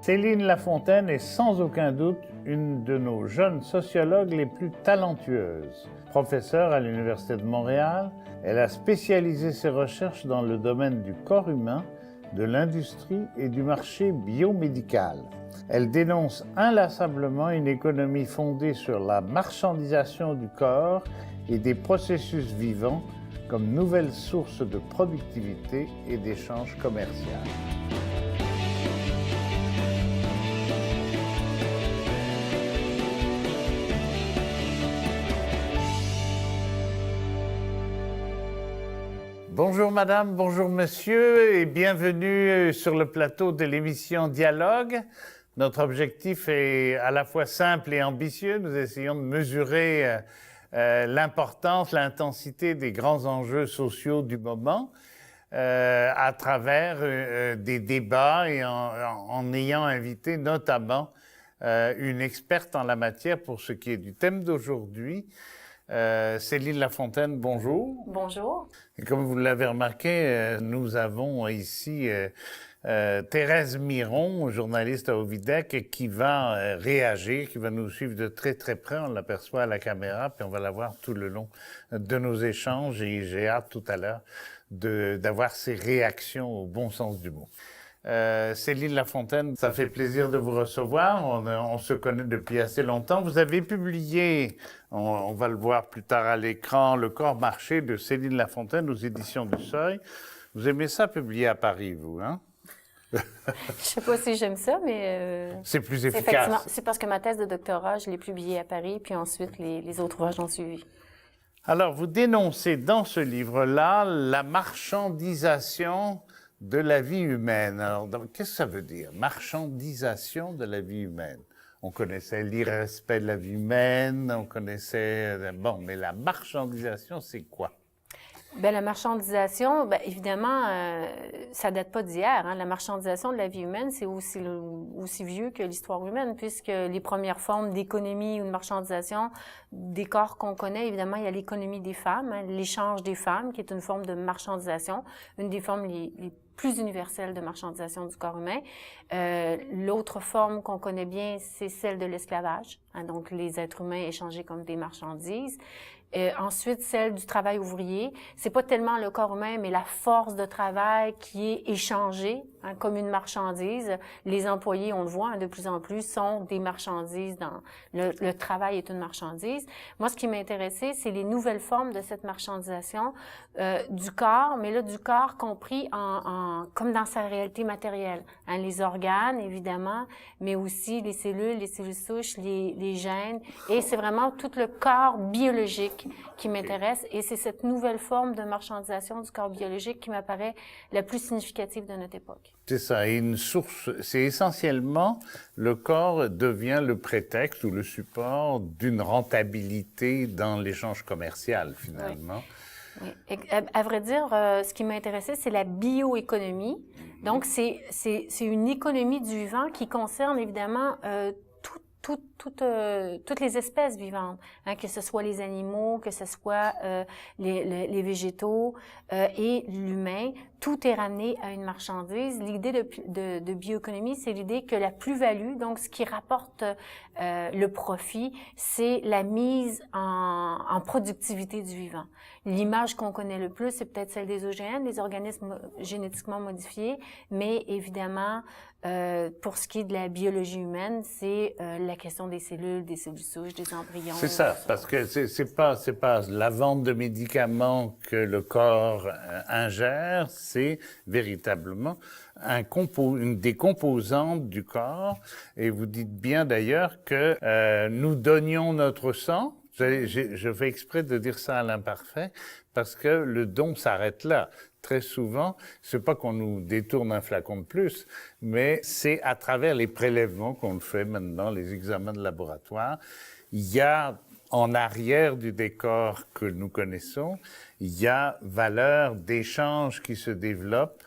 Céline Lafontaine est sans aucun doute une de nos jeunes sociologues les plus talentueuses. Professeure à l'Université de Montréal, elle a spécialisé ses recherches dans le domaine du corps humain, de l'industrie et du marché biomédical. Elle dénonce inlassablement une économie fondée sur la marchandisation du corps et des processus vivants comme nouvelle source de productivité et d'échange commercial. Bonjour madame, bonjour monsieur et bienvenue sur le plateau de l'émission Dialogue. Notre objectif est à la fois simple et ambitieux. Nous essayons de mesurer l'importance, l'intensité des grands enjeux sociaux du moment à travers des débats et en ayant invité notamment une experte en la matière pour ce qui est du thème d'aujourd'hui. Céline Lafontaine, bonjour. Bonjour. Et comme vous l'avez remarqué, nous avons ici Thérèse Miron, journaliste à Ovidec, qui va réagir, qui va nous suivre de très très près. On l'aperçoit à la caméra, puis on va la voir tout le long de nos échanges. Et j'ai hâte tout à l'heure d'avoir ses réactions au bon sens du mot. Céline Lafontaine, ça fait plaisir de vous recevoir. On se connaît depuis assez longtemps. Vous avez publié, on va le voir plus tard à l'écran, Le corps marché de Céline Lafontaine aux éditions du Seuil. Vous aimez ça publier à Paris, vous, hein? Je sais pas si j'aime ça, mais... c'est plus efficace. C'est parce que ma thèse de doctorat, je l'ai publiée à Paris, puis ensuite les autres ouvrages ont suivi. Alors, vous dénoncez dans ce livre-là la marchandisation de la vie humaine. Alors, qu'est-ce que ça veut dire, marchandisation de la vie humaine? On connaissait l'irrespect de la vie humaine, on connaissait... Bon, mais la marchandisation, c'est quoi? Bien, la marchandisation, bien, évidemment, ça date pas d'hier. Hein. La marchandisation de la vie humaine, c'est aussi vieux que l'histoire humaine, puisque les premières formes d'économie ou de marchandisation des corps qu'on connaît, évidemment, il y a l'économie des femmes, hein, l'échange des femmes, qui est une forme de marchandisation, une des formes les plus universelle de marchandisation du corps humain. L'autre forme qu'on connaît bien, c'est celle de l'esclavage, hein, donc les êtres humains échangés comme des marchandises. Ensuite, celle du travail ouvrier. C'est pas tellement le corps humain, mais la force de travail qui est échangée hein, comme une marchandise. Les employés, on le voit hein, de plus en plus, sont des marchandises. Le travail est une marchandise. Moi, ce qui m'intéressait, c'est les nouvelles formes de cette marchandisation du corps, mais là, du corps compris comme dans sa réalité matérielle. Hein, les organes, évidemment, mais aussi les cellules souches, les gènes. Et c'est vraiment tout le corps biologique qui m'intéresse. Et c'est cette nouvelle forme de marchandisation du corps biologique qui m'apparaît la plus significative de notre époque. C'est ça. Et une source, c'est essentiellement, le corps devient le prétexte ou le support d'une rentabilité dans l'échange commercial, finalement. Oui. Oui. À vrai dire, ce qui m'a intéressé, c'est la bioéconomie. Donc, c'est une économie du vivant qui concerne évidemment toutes les espèces vivantes, hein, que ce soit les animaux, que ce soit les végétaux et l'humain, tout est ramené à une marchandise. L'idée de bioéconomie, c'est l'idée que la plus-value, donc ce qui rapporte le profit, c'est la mise en productivité du vivant. L'image qu'on connaît le plus, c'est peut-être celle des OGM, des organismes génétiquement modifiés, mais évidemment, pour ce qui est de la biologie humaine, c'est la question des cellules souches, des embryons. C'est ça, parce que c'est pas la vente de médicaments que le corps ingère, c'est véritablement une des composantes du corps. Et vous dites bien d'ailleurs que nous donnions notre sang. Je fais exprès de dire ça à l'imparfait parce que le don s'arrête là. Très souvent, c'est pas qu'on nous détourne un flacon de plus, mais c'est à travers les prélèvements qu'on le fait maintenant, les examens de laboratoire. Il y a en arrière du décor que nous connaissons, il y a valeur d'échange qui se développe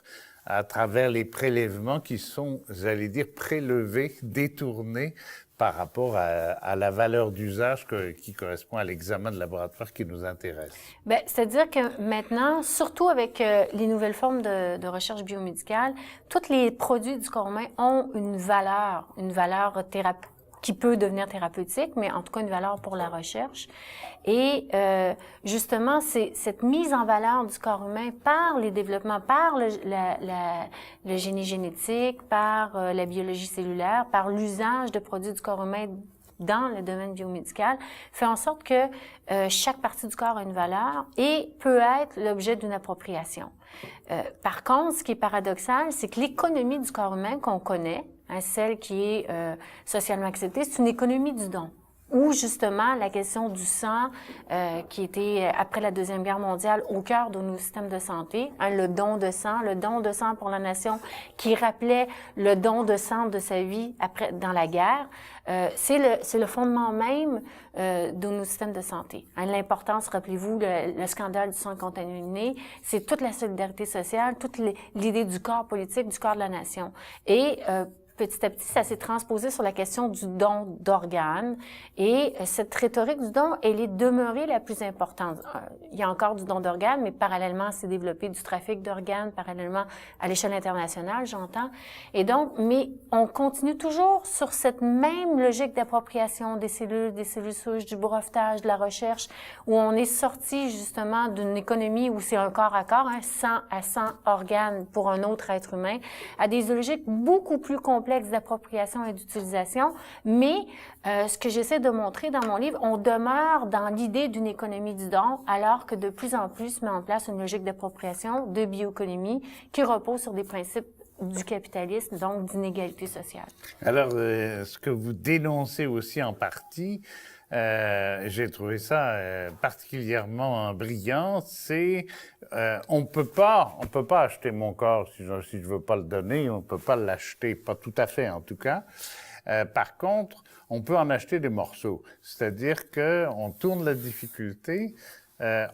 à travers les prélèvements qui sont, j'allais dire, prélevés, détournés par rapport à la valeur d'usage qui correspond à l'examen de laboratoire qui nous intéresse. Bien, c'est-à-dire que maintenant, surtout avec les nouvelles formes de recherche biomédicale, tous les produits du corps humain ont une valeur qui peut devenir thérapeutique, mais en tout cas une valeur pour la recherche. Et justement, c'est cette mise en valeur du corps humain par les développements, par le génie génétique, par la biologie cellulaire, par l'usage de produits du corps humain dans le domaine biomédical, fait en sorte que chaque partie du corps a une valeur et peut être l'objet d'une appropriation. Par contre, ce qui est paradoxal, c'est que l'économie du corps humain qu'on connaît, celle qui est socialement acceptée, c'est une économie du don. Ou justement la question du sang, qui était après la Deuxième Guerre mondiale au cœur de nos systèmes de santé, le don de sang pour la nation, qui rappelait le don de sang de sa vie après dans la guerre. C'est le fondement même de nos systèmes de santé. L'importance, rappelez-vous, le scandale du sang contaminé, c'est toute la solidarité sociale, toute l'idée du corps politique, du corps de la nation. Et petit à petit, ça s'est transposé sur la question du don d'organes. Et cette rhétorique du don, elle est demeurée la plus importante. Il y a encore du don d'organes, mais parallèlement, c'est développé du trafic d'organes, parallèlement à l'échelle internationale, j'entends. Et donc, mais on continue toujours sur cette même logique d'appropriation des cellules souches, du brevetage, de la recherche, où on est sorti justement d'une économie où c'est un corps à corps, 100 à 100 organes pour un autre être humain, à des logiques beaucoup plus complexes d'appropriation et d'utilisation, mais ce que j'essaie de montrer dans mon livre, on demeure dans l'idée d'une économie du don, alors que de plus en plus se met en place une logique d'appropriation, de bioéconomie, qui repose sur des principes du capitalisme, donc d'inégalité sociale. Alors, ce que vous dénoncez aussi en partie, j'ai trouvé ça particulièrement brillant, c'est on peut pas acheter mon corps si je veux pas le donner, on peut pas l'acheter, pas tout à fait en tout cas. Par contre, on peut en acheter des morceaux, c'est-à-dire que on tourne la difficulté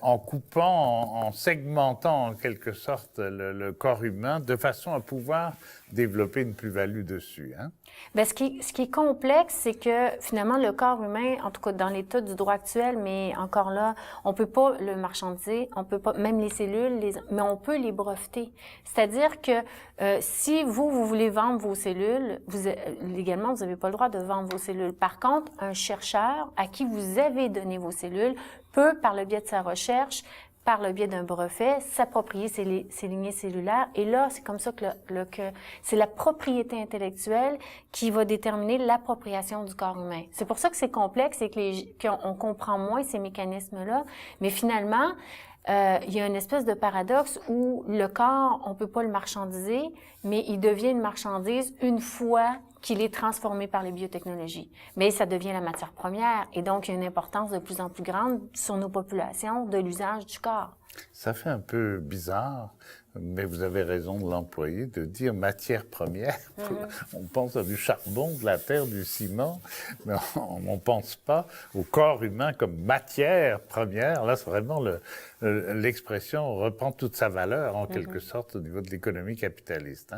en coupant, en segmentant en quelque sorte le corps humain de façon à pouvoir développer une plus-value dessus. Bien, ce qui est complexe, c'est que finalement le corps humain, en tout cas dans l'état du droit actuel, mais encore là, on peut pas le marchandiser, on peut pas, même les cellules, mais on peut les breveter. C'est-à-dire que si vous voulez vendre vos cellules, légalement, vous n'avez pas le droit de vendre vos cellules. Par contre, un chercheur à qui vous avez donné vos cellules peut, par le biais de sa recherche, par le biais d'un brevet, s'approprier ces lignées cellulaires. Et là, c'est comme ça que c'est la propriété intellectuelle qui va déterminer l'appropriation du corps humain. C'est pour ça que c'est complexe et qu'on comprend moins ces mécanismes-là. Mais finalement, il y a une espèce de paradoxe où le corps, on peut pas le marchandiser, mais il devient une marchandise une fois qu'il est transformé par les biotechnologies. Mais ça devient la matière première et donc il y a une importance de plus en plus grande sur nos populations de l'usage du corps. Ça fait un peu bizarre, mais vous avez raison de l'employer, de dire matière première. On pense à du charbon, de la terre, du ciment, mais on ne pense pas au corps humain comme matière première. Là, c'est vraiment l'expression reprend toute sa valeur, en quelque sorte, au niveau de l'économie capitaliste.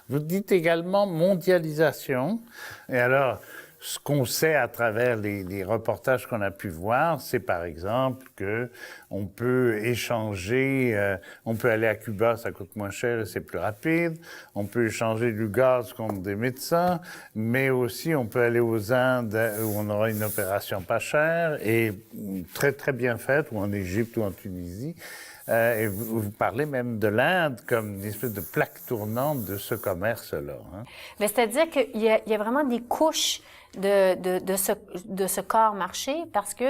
Vous dites également mondialisation. Et alors, ce qu'on sait à travers les reportages qu'on a pu voir, c'est par exemple que on peut échanger, on peut aller à Cuba, ça coûte moins cher et c'est plus rapide. On peut échanger du gaz contre des médecins, mais aussi on peut aller aux Indes où on aura une opération pas chère et très très bien faite, ou en Égypte ou en Tunisie. Et vous parlez même de l'Inde comme une espèce de plaque tournante de ce commerce-là. Mais c'est-à-dire qu'il y a vraiment des couches de ce corps marché, parce que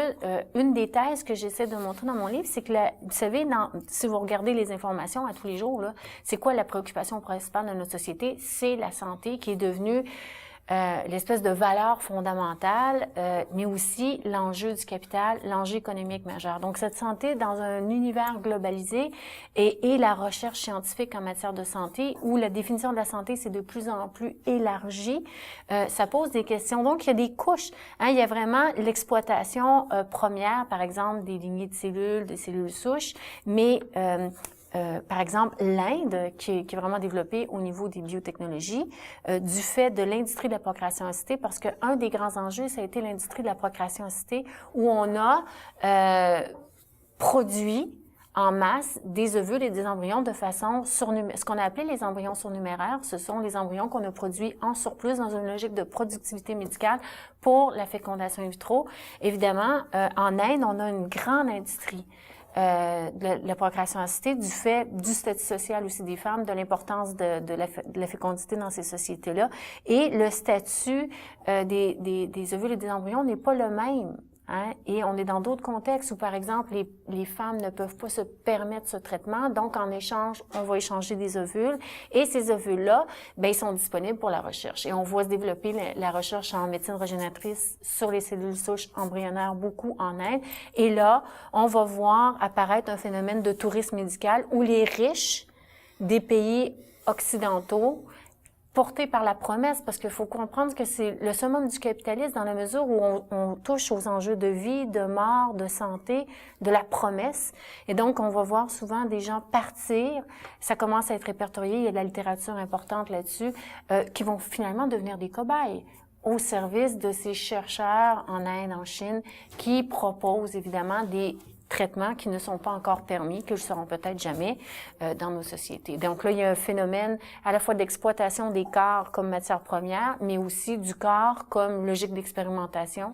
une des thèses que j'essaie de montrer dans mon livre, c'est que vous savez, si vous regardez les informations à tous les jours, là, c'est quoi la préoccupation principale de notre société? C'est la santé qui est devenue l'espèce de valeur fondamentale, mais aussi l'enjeu du capital, l'enjeu économique majeur. Donc, cette santé dans un univers globalisé et la recherche scientifique en matière de santé, où la définition de la santé c'est de plus en plus élargie, ça pose des questions. Donc, il y a des couches. Il y a vraiment l'exploitation première, par exemple, des lignées de cellules, des cellules souches, mais par exemple, l'Inde, qui est vraiment développée au niveau des biotechnologies, du fait de l'industrie de la procréation assistée, parce qu'un des grands enjeux, ça a été l'industrie de la procréation assistée, où on a produit en masse des ovules et des embryons de façon surnuméraire. Ce qu'on a appelé les embryons surnuméraires, ce sont les embryons qu'on a produits en surplus dans une logique de productivité médicale pour la fécondation in vitro. Évidemment, en Inde, on a une grande industrie de la procréation assistée du fait du statut social aussi des femmes, de l'importance de la fécondité dans ces sociétés-là. Et le statut des ovules et des embryons n'est pas le même. Hein? Et on est dans d'autres contextes où, par exemple, les femmes ne peuvent pas se permettre ce traitement. Donc, en échange, on va échanger des ovules. Et ces ovules-là, ben, ils sont disponibles pour la recherche. Et on voit se développer la recherche en médecine régénératrice sur les cellules souches embryonnaires beaucoup en Inde. Et là, on va voir apparaître un phénomène de tourisme médical où les riches des pays occidentaux porté par la promesse, parce qu'il faut comprendre que c'est le summum du capitalisme dans la mesure où on touche aux enjeux de vie, de mort, de santé, de la promesse. Et donc, on va voir souvent des gens partir. Ça commence à être répertorié. Il y a de la littérature importante là-dessus, qui vont finalement devenir des cobayes au service de ces chercheurs en Inde, en Chine, qui proposent évidemment des traitements qui ne sont pas encore permis, que ne seront peut-être jamais dans nos sociétés. Donc là, il y a un phénomène à la fois d'exploitation des corps comme matière première, mais aussi du corps comme logique d'expérimentation,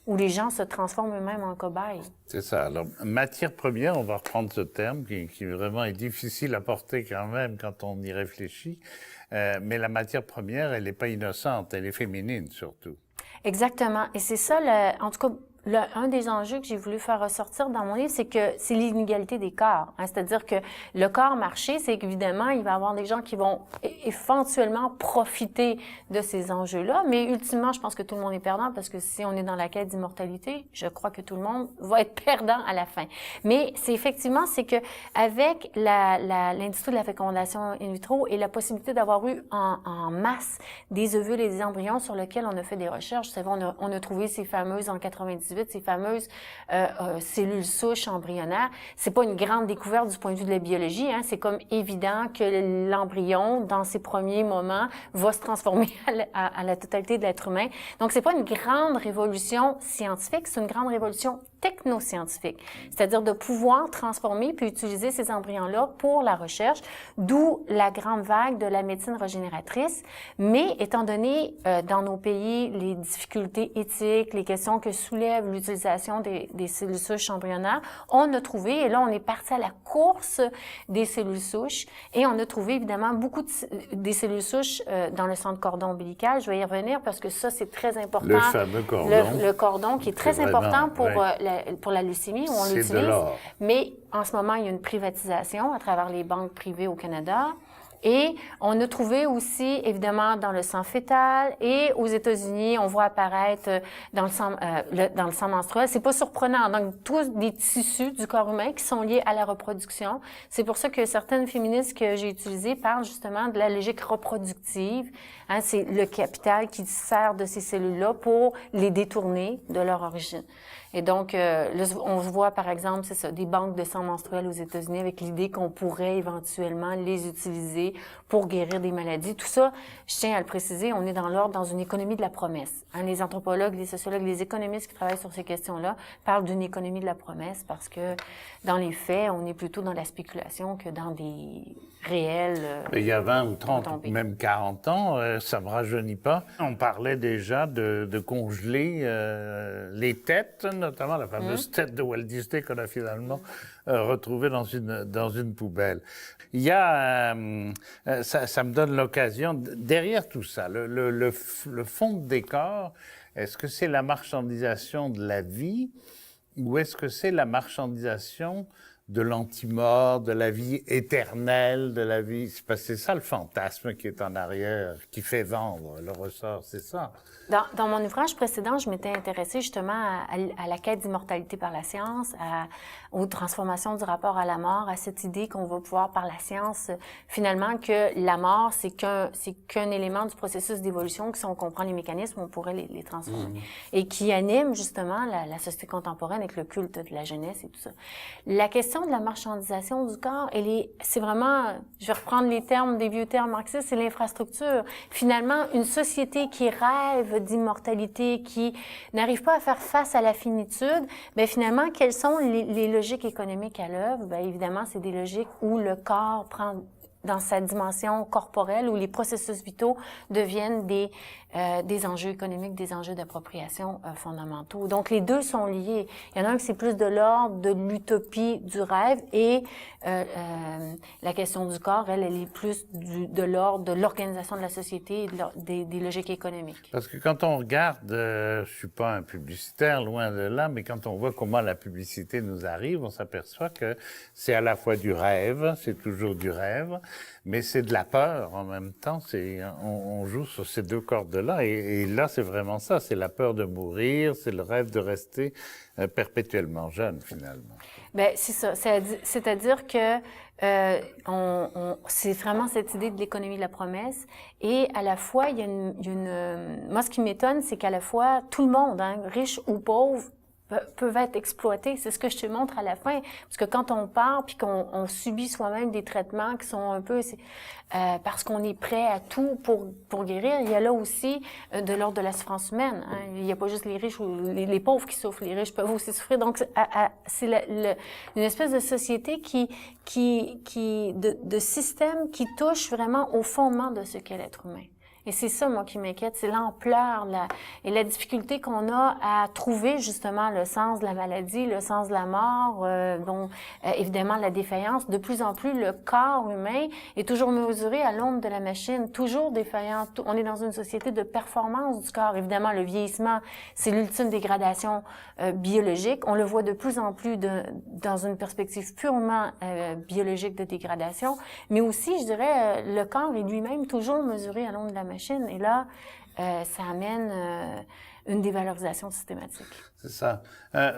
où les gens se transforment eux-mêmes en cobayes. C'est ça. Alors, matière première, on va reprendre ce terme qui vraiment est difficile à porter quand même quand on y réfléchit, mais la matière première, elle n'est pas innocente, elle est féminine surtout. Exactement. Et c'est ça, en tout cas, un des enjeux que j'ai voulu faire ressortir dans mon livre, c'est que c'est l'inégalité des corps. Hein? C'est-à-dire que le corps marché, c'est qu'évidemment, il va y avoir des gens qui vont éventuellement profiter de ces enjeux-là, mais ultimement, je pense que tout le monde est perdant parce que si on est dans la quête d'immortalité, je crois que tout le monde va être perdant à la fin. Mais c'est effectivement, c'est que avec l'industrie de la fécondation in vitro et la possibilité d'avoir eu en masse des ovules et des embryons sur lesquels on a fait des recherches, vous savez, on a trouvé ces fameuses en 98, ces fameuses cellules souches embryonnaires. C'est pas une grande découverte du point de vue de la biologie, hein. C'est comme évident que l'embryon, dans ses premiers moments, va se transformer à la totalité de l'être humain. Donc, c'est pas une grande révolution scientifique, c'est une grande révolution technoscientifique, c'est-à-dire de pouvoir transformer puis utiliser ces embryons-là pour la recherche, d'où la grande vague de la médecine régénératrice. Mais étant donné dans nos pays les difficultés éthiques, les questions que soulève l'utilisation des cellules souches embryonnaires, on a trouvé, et là on est parti à la course des cellules souches, et on a trouvé évidemment beaucoup des cellules souches dans le centre cordon ombilical. Je vais y revenir parce que ça c'est très important. Le fameux cordon. Le cordon qui est très important pour la leucémie, où on l'utilise. Mais en ce moment, il y a une privatisation à travers les banques privées au Canada. Et on a trouvé aussi, évidemment, dans le sang fœtal et aux États-Unis, on voit apparaître dans le sang menstruel. C'est pas surprenant. Donc, tous des tissus du corps humain qui sont liés à la reproduction. C'est pour ça que certaines féministes que j'ai utilisées parlent justement de la logique reproductive. Hein, c'est le capital qui sert de ces cellules-là pour les détourner de leur origine. Et donc, là, on voit, par exemple, c'est ça, des banques de sang menstruel aux États-Unis avec l'idée qu'on pourrait éventuellement les utiliser pour guérir des maladies. Tout ça, je tiens à le préciser, on est dans une économie de la promesse. Hein, les anthropologues, les sociologues, les économistes qui travaillent sur ces questions-là parlent d'une économie de la promesse parce que, dans les faits, on est plutôt dans la spéculation que dans des réels... Il y a 20 ou 30, même 40 ans, ça me rajeunit pas. On parlait déjà de congeler les têtes, notamment la fameuse tête de Walt Disney qu'on a finalement retrouvée dans une poubelle. Il y a, ça me donne l'occasion, derrière tout ça, le fond de décor, est-ce que c'est la marchandisation de la vie ou est-ce que c'est la marchandisation de l'antimort, de la vie éternelle, de la vie... C'est ça le fantasme qui est en arrière, qui fait vendre le ressort, c'est ça. Dans mon ouvrage précédent, je m'étais intéressée justement à la quête d'immortalité par la science, aux transformations du rapport à la mort, à cette idée qu'on va pouvoir par la science, finalement, que la mort, c'est qu'un élément du processus d'évolution, que si on comprend les mécanismes, on pourrait les transformer. Et qui anime justement la société contemporaine avec le culte de la jeunesse et tout ça. La question question de la marchandisation du corps, c'est vraiment, je vais reprendre les termes, des vieux termes marxistes, c'est l'infrastructure. Finalement, une société qui rêve d'immortalité, qui n'arrive pas à faire face à la finitude, bien finalement, quelles sont les logiques économiques à l'œuvre? Bien évidemment, c'est des logiques où le corps prend dans sa dimension corporelle, où les processus vitaux deviennent des enjeux économiques, des enjeux d'appropriation fondamentaux. Donc, les deux sont liés. Il y en a un qui c'est plus de l'ordre de l'utopie du rêve et la question du corps, elle est plus de l'ordre de l'organisation de la société et des logiques économiques. Parce que quand on regarde, je suis pas un publicitaire, loin de là, mais quand on voit comment la publicité nous arrive, on s'aperçoit que c'est à la fois du rêve, c'est toujours du rêve, mais c'est de la peur en même temps. On joue sur ces deux cordes-là, et là, c'est vraiment ça. C'est la peur de mourir, c'est le rêve de rester perpétuellement jeune, finalement. Bien, c'est ça. C'est-à-dire que c'est vraiment cette idée de l'économie de la promesse. Et à la fois, il y a moi, ce qui m'étonne, c'est qu'à la fois, tout le monde, hein, riche ou pauvre, peuvent être exploités. C'est ce que je te montre à la fin. Parce que quand on part puis qu'on subit soi-même des traitements qui sont un peu... parce qu'on est prêt à tout pour guérir, il y a là aussi de l'ordre de la souffrance humaine. Hein. Il n'y a pas juste les riches ou les pauvres qui souffrent. Les riches peuvent aussi souffrir. Donc, c'est une espèce de société de système qui touche vraiment au fondement de ce qu'est l'être humain. Et c'est ça, moi, qui m'inquiète, c'est l'ampleur et la difficulté qu'on a à trouver, justement, le sens de la maladie, le sens de la mort, évidemment, la défaillance. De plus en plus, le corps humain est toujours mesuré à l'ombre de la machine, toujours défaillant. On est dans une société de performance du corps. Évidemment, le vieillissement, c'est l'ultime dégradation biologique. On le voit de plus en plus dans une perspective purement biologique de dégradation. Mais aussi, je dirais, le corps est lui-même toujours mesuré à l'ombre de la machine. Et là, ça amène une dévalorisation systématique. C'est ça.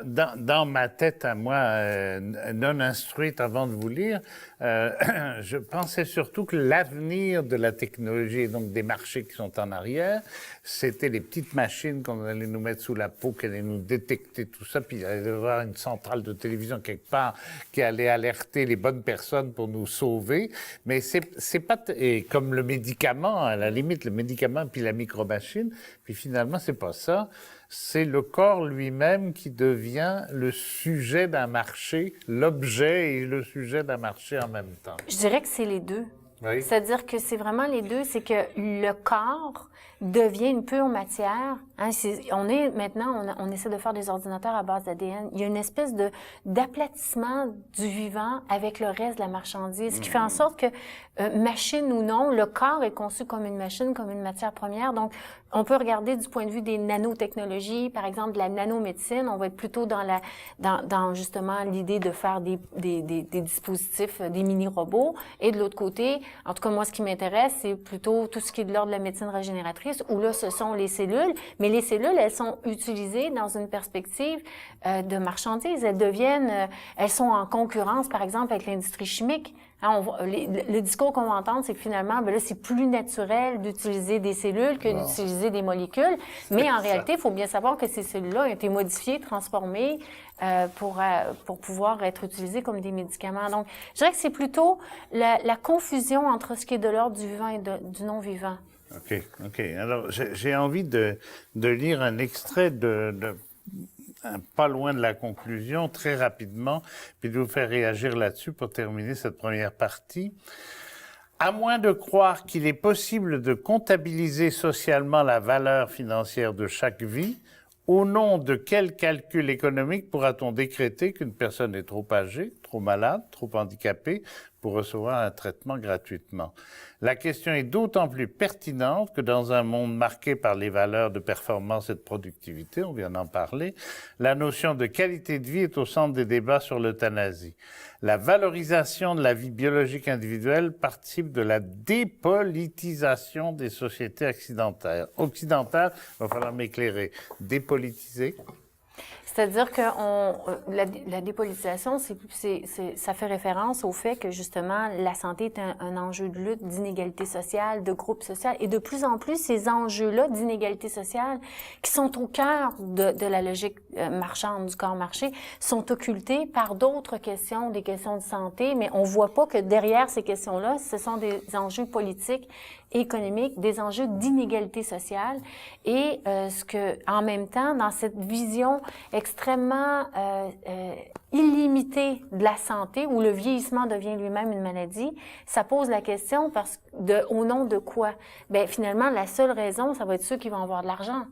Dans ma tête à moi, non instruite avant de vous lire, je pensais surtout que l'avenir de la technologie, et donc des marchés qui sont en arrière, c'était les petites machines qu'on allait nous mettre sous la peau, qui allaient nous détecter tout ça, puis il allait y avoir une centrale de télévision quelque part qui allait alerter les bonnes personnes pour nous sauver. Mais c'est pas... Et comme le médicament, à la limite, le médicament puis la micromachine, puis finalement, c'est pas ça. C'est le corps lui-même qui devient le sujet d'un marché, l'objet et le sujet d'un marché en même temps. Je dirais que c'est les deux. Oui. C'est-à-dire que c'est vraiment les deux, c'est que le corps devient une pure matière. Hein, on essaie de faire des ordinateurs à base d'ADN. Il y a une espèce d'aplatissement du vivant avec le reste de la marchandise, ce qui fait en sorte que, machine ou non, le corps est conçu comme une machine, comme une matière première. Donc, on peut regarder du point de vue des nanotechnologies, par exemple de la nanomédecine. On va être plutôt dans justement l'idée de faire des dispositifs, des mini-robots. Et de l'autre côté, en tout cas, moi, ce qui m'intéresse, c'est plutôt tout ce qui est de l'ordre de la médecine régénératrice, où là, ce sont les cellules. Mais les cellules, elles sont utilisées dans une perspective de marchandises. Elles sont en concurrence, par exemple, avec l'industrie chimique. Hein, le discours qu'on va entendre, c'est que finalement, ben là, c'est plus naturel d'utiliser des cellules que d'utiliser des molécules. Mais en réalité, il faut bien savoir que ces cellules-là ont été modifiées, transformées pour pouvoir être utilisées comme des médicaments. Donc, je dirais que c'est plutôt la confusion entre ce qui est de l'ordre du vivant et du non-vivant. OK. Alors, j'ai envie de lire un extrait pas loin de la conclusion, très rapidement, puis de vous faire réagir là-dessus pour terminer cette première partie. À moins de croire qu'il est possible de comptabiliser socialement la valeur financière de chaque vie, au nom de quel calcul économique pourra-t-on décréter qu'une personne est trop âgée, trop malade, trop handicapée pour recevoir un traitement gratuitement? La question est d'autant plus pertinente que dans un monde marqué par les valeurs de performance et de productivité, on vient d'en parler, la notion de qualité de vie est au centre des débats sur l'euthanasie. La valorisation de la vie biologique individuelle participe de la dépolitisation des sociétés occidentales. Il va falloir m'éclairer. Dépolitiser? C'est-à-dire que la dépolitisation, ça fait référence au fait que, justement, la santé est un enjeu de lutte, d'inégalité sociale, de groupe social. Et de plus en plus, ces enjeux-là d'inégalité sociale, qui sont au cœur de la logique marchande, du corps marché, sont occultés par d'autres questions, des questions de santé, mais on voit pas que derrière ces questions-là, ce sont des enjeux politiques, économiques, des enjeux d'inégalité sociale. Et en même temps, dans cette vision extrêmement illimitée de la santé, où le vieillissement devient lui-même une maladie, ça pose la question au nom de quoi? Ben finalement, la seule raison, ça va être ceux qui vont avoir de l'argent.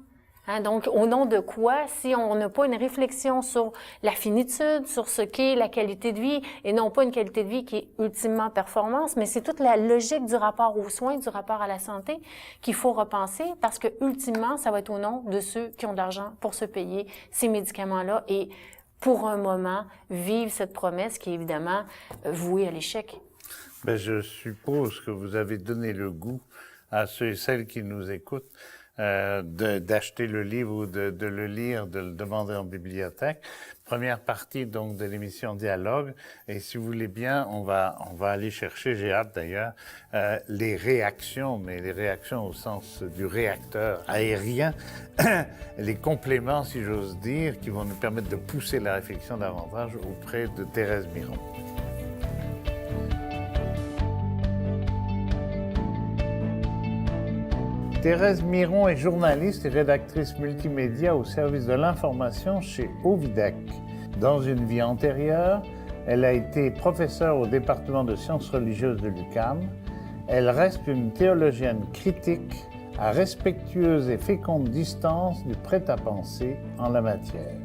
Hein, donc, au nom de quoi, si on n'a pas une réflexion sur la finitude, sur ce qu'est la qualité de vie, et non pas une qualité de vie qui est ultimement performance, mais c'est toute la logique du rapport aux soins, du rapport à la santé qu'il faut repenser, parce que ultimement, ça va être au nom de ceux qui ont de l'argent pour se payer ces médicaments-là et, pour un moment, vivre cette promesse qui est évidemment vouée à l'échec. Ben, je suppose que vous avez donné le goût à ceux et celles qui nous écoutent d'acheter le livre ou de le lire, de le demander en bibliothèque. Première partie donc de l'émission Dialogue, et si vous voulez bien, on va aller chercher, j'ai hâte d'ailleurs, les réactions, mais les réactions au sens du réacteur aérien, les compléments, si j'ose dire, qui vont nous permettre de pousser la réflexion davantage auprès de Thérèse Miron. Thérèse Miron est journaliste et rédactrice multimédia au service de l'information chez Ovidec. Dans une vie antérieure, elle a été professeure au département de sciences religieuses de l'UQAM. Elle reste une théologienne critique à respectueuse et féconde distance du prêt-à-penser en la matière.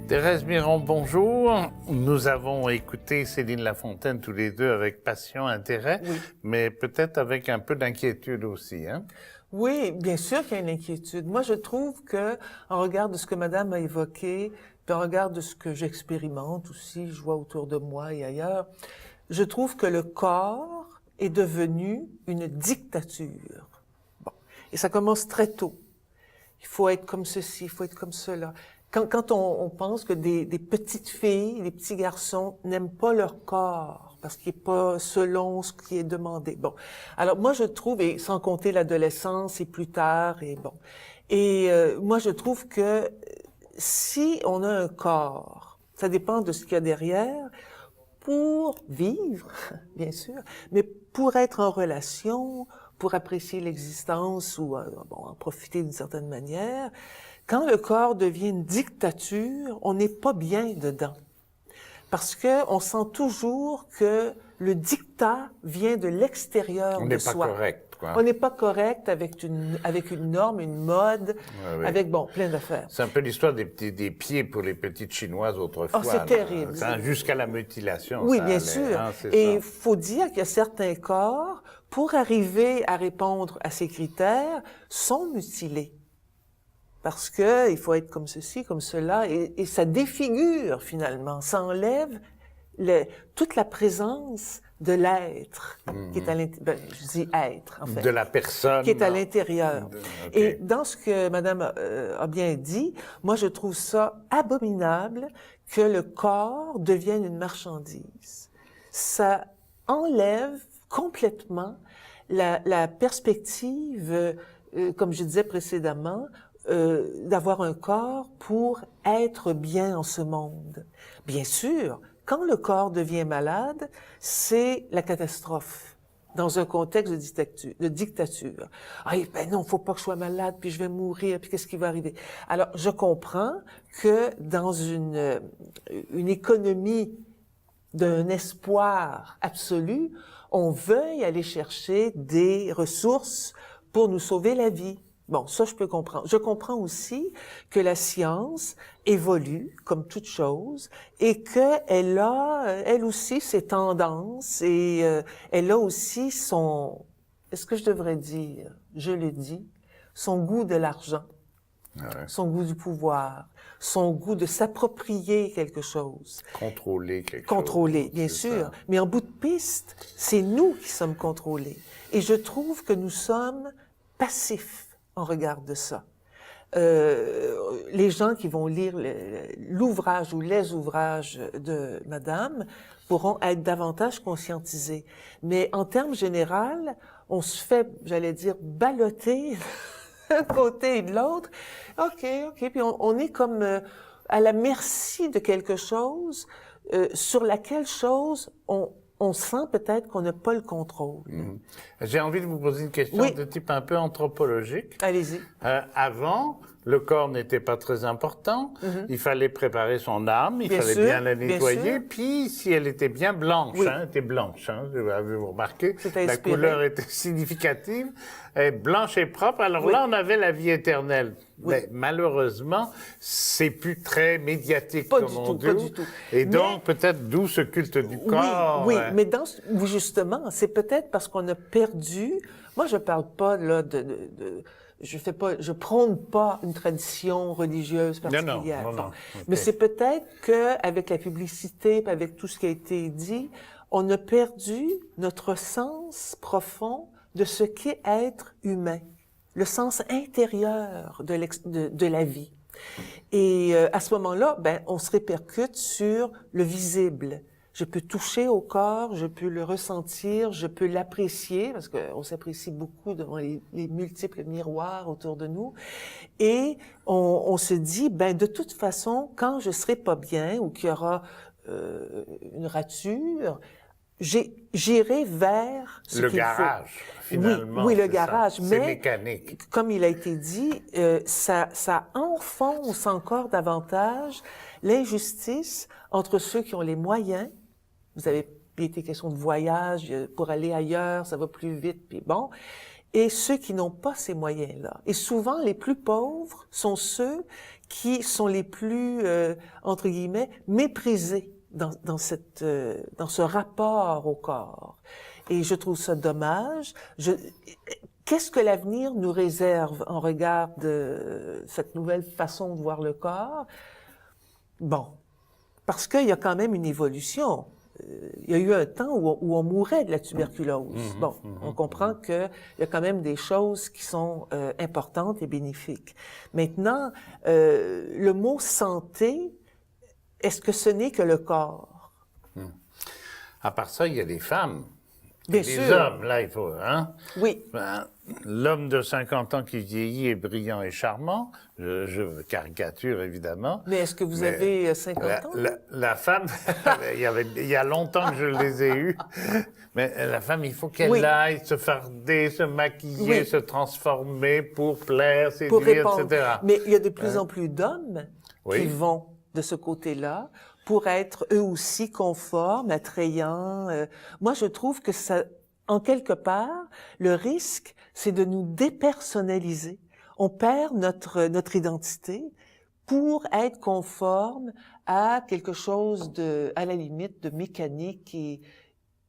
Thérèse Miron, bonjour. Nous avons écouté Céline Lafontaine tous les deux avec passion, intérêt, oui, mais peut-être avec un peu d'inquiétude aussi, hein? Oui, bien sûr qu'il y a une inquiétude. Moi, je trouve que, en regard de ce que Madame a évoqué, puis en regard de ce que j'expérimente aussi, je vois autour de moi et ailleurs, je trouve que le corps est devenu une dictature. Bon, et ça commence très tôt. Il faut être comme ceci, il faut être comme cela. Quand on pense que des petites filles, des petits garçons n'aiment pas leur corps parce qu'il n'est pas selon ce qui est demandé. Bon, alors moi je trouve, et sans compter l'adolescence et plus tard, et bon, et moi je trouve que si on a un corps, ça dépend de ce qu'il y a derrière, pour vivre, bien sûr, mais pour être en relation, pour apprécier l'existence ou en profiter d'une certaine manière. Quand le corps devient une dictature, on n'est pas bien dedans. Parce que on sent toujours que le dictat vient de l'extérieur de soi. On n'est pas correct, quoi. On n'est pas correct avec une norme, une mode, oui. Avec, plein d'affaires. C'est un peu l'histoire des pieds pour les petites Chinoises autrefois. Oh, c'est terrible. Jusqu'à la mutilation. Oui, bien sûr. Hein, et il faut dire qu'il y a certains corps, pour arriver à répondre à ces critères, sont mutilés. Parce que il faut être comme ceci, comme cela, et ça défigure finalement, ça enlève toute la présence de l'être qui est à l'intérieur. Je dis être, en fait. De la personne. Qui est à l'intérieur. Okay. Et dans ce que Madame a bien dit, moi je trouve ça abominable que le corps devienne une marchandise. Ça enlève complètement la perspective, comme je disais précédemment, d'avoir un corps pour être bien en ce monde. Bien sûr, quand le corps devient malade, c'est la catastrophe dans un contexte de dictature. Ah, ben non, faut pas que je sois malade, puis je vais mourir, puis qu'est-ce qui va arriver? Alors, je comprends que dans une économie d'un espoir absolu, on veuille aller chercher des ressources pour nous sauver la vie. Bon, ça, je peux comprendre. Je comprends aussi que la science évolue, comme toute chose, et qu'elle a, elle aussi, ses tendances, et elle a aussi son, est-ce que je devrais dire, je le dis, son goût de l'argent, ouais. Son goût du pouvoir, son goût de s'approprier quelque chose. Contrôler quelque chose. Contrôler, bien sûr. Ça. Mais en bout de piste, c'est nous qui sommes contrôlés. Et je trouve que nous sommes passif en regard de ça. Les gens qui vont lire l'ouvrage ou les ouvrages de Madame pourront être davantage conscientisés. Mais en termes généraux, on se fait, j'allais dire, balloter d'un côté et de l'autre. OK, puis on est comme à la merci de quelque chose sur laquelle chose on sent peut-être qu'on n'a pas le contrôle. J'ai envie de vous poser une question de type un peu anthropologique. Allez-y. Avant, le corps n'était pas très important. Il fallait préparer son âme, il fallait bien la nettoyer. Puis, si elle était bien blanche, elle était blanche, avez-vous remarqué? La couleur était significative, blanche et propre. Alors là, on avait la vie éternelle. Mais malheureusement, c'est plus très médiatique, comme on dit. Pas du tout. Et donc, peut-être d'où ce culte du corps. Oui, mais justement, c'est peut-être parce qu'on a perdu. Moi, je parle pas là je prône pas une tradition religieuse particulière. Non. Okay. Mais c'est peut-être qu'avec la publicité, avec tout ce qui a été dit, on a perdu notre sens profond de ce qu'est être humain, le sens intérieur de la vie. Et à ce moment-là, on se répercute sur le visible. Je peux toucher au corps, je peux le ressentir, je peux l'apprécier, parce qu'on s'apprécie beaucoup devant les multiples miroirs autour de nous. Et on se dit, de toute façon, quand je serai pas bien ou qu'il y aura une rature, j'irai vers ce qu'il faut. Le garage, finalement. Oui, le garage. Mais, c'est mécanique. Comme il a été dit, ça enfonce encore davantage l'injustice entre ceux qui ont les moyens. Vous avez été question de voyage, pour aller ailleurs, ça va plus vite, puis bon. Et ceux qui n'ont pas ces moyens-là. Et souvent, les plus pauvres sont ceux qui sont les plus, entre guillemets, méprisés dans ce rapport au corps. Et je trouve ça dommage. Qu'est-ce que l'avenir nous réserve en regard de cette nouvelle façon de voir le corps? Bon, parce qu'il y a quand même une évolution. Il y a eu un temps où on mourait de la tuberculose. On comprend qu'il y a quand même des choses qui sont importantes et bénéfiques. Maintenant, le mot santé, est-ce que ce n'est que le corps? À part ça, il y a des femmes. Bien les sûr. hommes, là, il faut, Oui. L'homme de 50 ans qui vieillit est brillant et charmant. Je caricature, évidemment. Mais est-ce que vous avez 50 ans? La femme, il y a longtemps que je les ai eus. Mais la femme, il faut qu'elle aille se farder, se maquiller, se transformer pour plaire, séduire, etc. Mais il y a de plus en plus d'hommes qui vont de ce côté-là pour être eux aussi conformes, attrayants. Moi, je trouve que ça, en quelque part, le risque, c'est de nous dépersonnaliser. On perd notre identité pour être conforme à quelque chose à la limite, de mécanique et,